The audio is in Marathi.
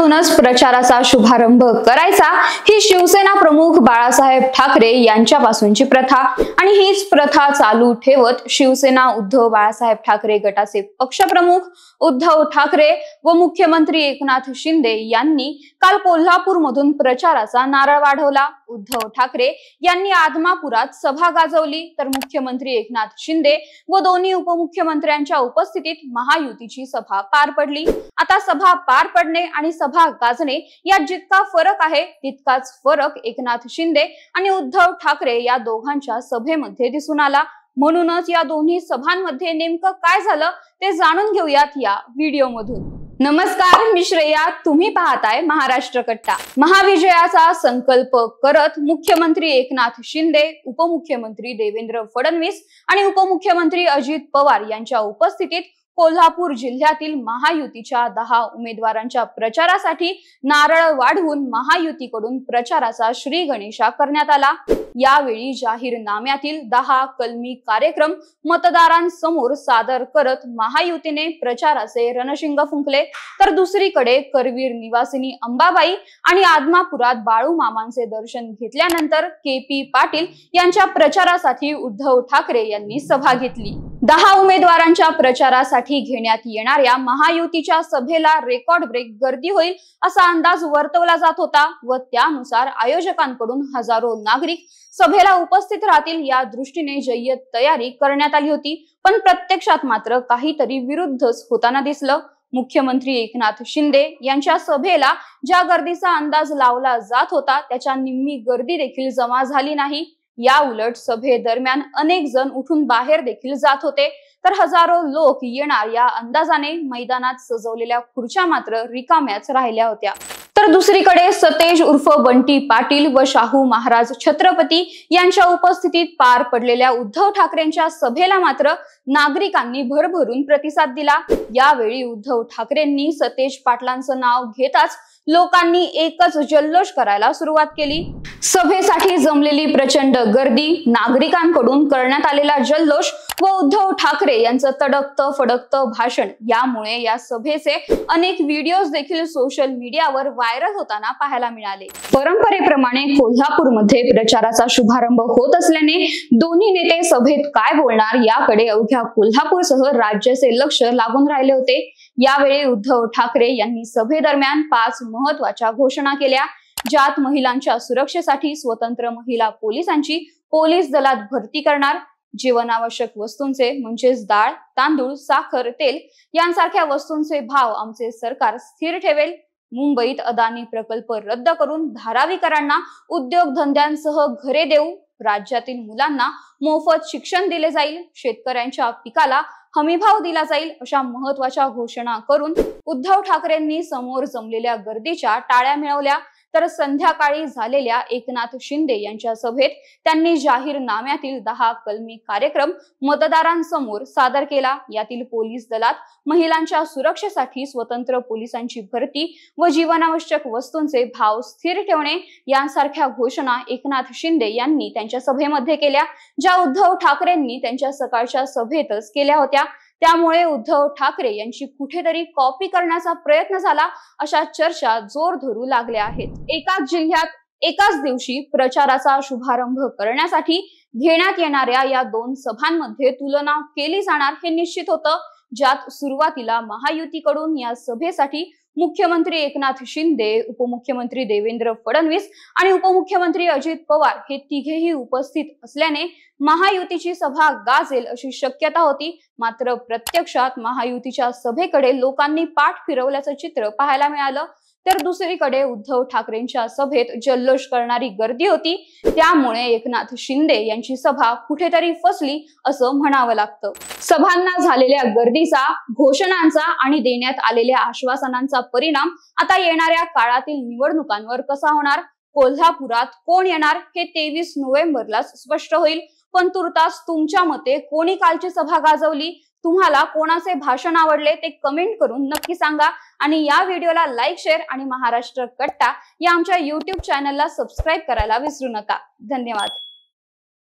मधूनच प्रचाराचा शुभारंभ करायचा ही शिवसेना प्रमुख बाळासाहेब ठाकरे यांच्यापासूनची प्रथा आणि हीच प्रथा चालू ठेवत शिवसेना उद्धव बाळासाहेब ठाकरे गटाचे पक्षप्रमुख उद्धव ठाकरे व मुख्यमंत्री एकनाथ शिंदे यांनी काल कोल्हापूर मधून प्रचाराचा नारळ वाढवला। उद्धव ठाकरे यांनी आदमापुरात सभा गाजवली तर मुख्यमंत्री एकनाथ शिंदे व दोन्ही उपमुख्यमंत्र्यांच्या उपस्थितीत महायुतीची सभा पार पडली। आता सभा पार पडणे आणि सभा गाजणे यात जितका फरक आहे तितकाच फरक एकनाथ शिंदे आणि उद्धव ठाकरे या दोघांच्या सभेमध्ये दिसून आला। म्हणूनच या दोन्ही सभांमध्ये नेमकं काय झालं ते जाणून घेऊयात या व्हिडिओ मधून। नमस्कार, मी श्रेया, तुम्ही पाहताय महाराष्ट्र कट्टा। महाविजयाचा संकल्प करत मुख्यमंत्री एकनाथ शिंदे, उपमुख्यमंत्री देवेंद्र फडणवीस आणि उपमुख्यमंत्री अजित पवार यांच्या उपस्थितीत कोल्हापूर जिल्ह्यातील महायुतीच्या 10 उमेदवारांच्या प्रचारासाठी नारळ वाढवून महायुतीकडून प्रचाराचा श्री गणेशा करण्यात आला। यावेळी जाहीरनाम्यातील 10 कलमी कार्यक्रम मतदारांसमोर सादर करत महायुतीने प्रचाराचे रणशिंग फुंकले, तर दुसरीकडे करवीर निवासिनी अंबाबाई आणि आदमापुरात बाळू मामांचे दर्शन घेतल्यानंतर के.पी. पाटील यांच्या प्रचारासाठी उद्धव ठाकरे यांनी सभा घेतली। 10 उमेदवारांच्या प्रचारासाठी घेण्यात येणाऱ्या महायुतीच्या सभेला रेकॉर्ड ब्रेक गर्दी होईल असा अंदाज वर्तवला जात होता व त्यानुसार आयोजकांकडून हजारो नागरिक सभेला उपस्थित राहतील या दृष्टीने जय्यत तयारी करण्यात आली होती। पण प्रत्यक्षात मात्र काहीतरी विरुद्धच होताना दिसलं। मुख्यमंत्री एकनाथ शिंदे यांच्या सभेला ज्या गर्दीचा अंदाज लावला जात होता त्याच्या निम्मी गर्दी देखील जमा झाली नाही। या उलट सभेदरम्यान अनेक जण उठून बाहेर देखील जात होते, तर हजारो लोक येणार या अंदाजाने मैदानात सजवलेल्या खुर्च्या मात्र रिकाम्याच राहिल्या होत्या। तर दुसरीकडे सतेज उर्फ बंटी पाटील व शाहू महाराज छत्रपती यांच्या उपस्थितीत पार पडलेल्या उद्धव ठाकरेंच्या सभेला मात्र नागरिकांनी भरभरून प्रतिसाद दिला। यावेळी उद्धव ठाकरेंनी सतेज पाटलांचं नाव घेताच लोकांनी एकच जल्लोष करायला सुरुवात केली। सभेसाठी जमलेली प्रचंड गर्दी, नागरिकांकडून करण्यात आलेला जल्लोष व उद्धव ठाकरे यांचं तडकतं फडकतं भाषण यामुळे या सभेचे अनेक व्हिडिओज देखील सोशल मीडियावर व्हायरल होताना पाहायला मिळाले। परंपरेप्रमाणे कोल्हापूरमध्ये प्रचाराचा शुभारंभ होत असल्याने दोन्ही नेते सभेत काय बोलणार याकडे अवघ्या कोल्हापूरसह राज्याचे लक्ष लागून राहिले होते। यावेळी उद्धव ठाकरे यांनी सभेदरम्यान 5 महत्त्वाच्या घोषणा केल्या, ज्यात महिलांच्या सुरक्षेसाठी स्वतंत्र महिला पोलिसांची पोलीस दलात भरती करणार, जीवनावश्यक वस्तूंचे म्हणजेच डाळ, तांदूळ, साखर, तेल यांसारख्या वस्तूंचे भाव आमचे सरकार स्थिर ठेवेल, मुंबईत अदानी प्रकल्प रद्द करून धारावीकरांना उद्योगधंद्यांसह घरे देऊ, राज्यातील मुलांना मोफत शिक्षण दिले जाईल, शेतकऱ्यांच्या पिकाला हमीभाव दिला जाईल अशा महत्त्वाच्या घोषणा करून उद्धव ठाकरेंनी समोर जमलेल्या गर्दीच्या टाळ्या मिळवल्या। तर संध्याकाळी झालेल्या एकनाथ शिंदे यांच्या सभेत त्यांनी जाहीरनाम्यातील 10 कलमी कार्यक्रम मतदारांसमोर सादर केला। यातील पोलीस दलात महिलांच्या सुरक्षेसाठी स्वतंत्र पोलिसांची भरती व जीवनावश्यक वस्तूंचे भाव स्थिर ठेवणे यांसारख्या घोषणा एकनाथ शिंदे यांनी त्यांच्या सभेमध्ये केल्या, ज्या उद्धव ठाकरेंनी त्यांच्या सकाळच्या सभेतच केल्या होत्या। त्यामुळे उद्धव ठाकरे यांची कुठेतरी कॉपी करण्याचा प्रयत्न झाला अशा चर्चा जोर धरू लागल्या आहेत। एकाच जिल्ह्यात एकाच दिवशी प्रचाराचा शुभारंभ करण्यासाठी घेण्यात येणाऱ्या या 2 सभांमध्ये तुलना केली जाणार हे निश्चित होतं, ज्यात सुरुवातीला महायुतीकडून या सभेसाठी मुख्यमंत्री एकनाथ शिंदे, उपमुख्यमंत्री देवेंद्र फडणवीस आणि उपमुख्यमंत्री अजित पवार हे तिघेही उपस्थित असल्याने महायुतीची सभा गाजेल अशी शक्यता होती। मात्र प्रत्यक्षात महायुतीच्या सभेकडे लोकांनी पाठ फिरवल्याचं चित्र पाहायला मिळालं। तर दुसरीकडे उद्धव ठाकरेंच्या सभेत जल्लोष करणारी गर्दी होती, त्यामुळे एकनाथ शिंदे यांची सभा कुठेतरी फसली असं म्हणावं लागतं। सभांना झालेल्या गर्दीचा, घोषणांचा आणि देण्यात आलेल्या आश्वासनांचा परिणाम आता येणाऱ्या काळातील निवडणुकांवर कसा होणार, कोल्हापुरात कोण येणार हे 23 नोव्हेंबरला स्पष्ट होईल। पण तुर्तास तुमच्या मते कोणी कालची सभा गाजवली, तुम्हाला कोणाचे भाषण आवडले ते कमेंट करून नक्की सांगा आणि या व्हिडिओला लाईक, शेअर आणि महाराष्ट्र कट्टा या आमच्या YouTube चॅनलला सबस्क्राईब करायला विसरू नका। धन्यवाद।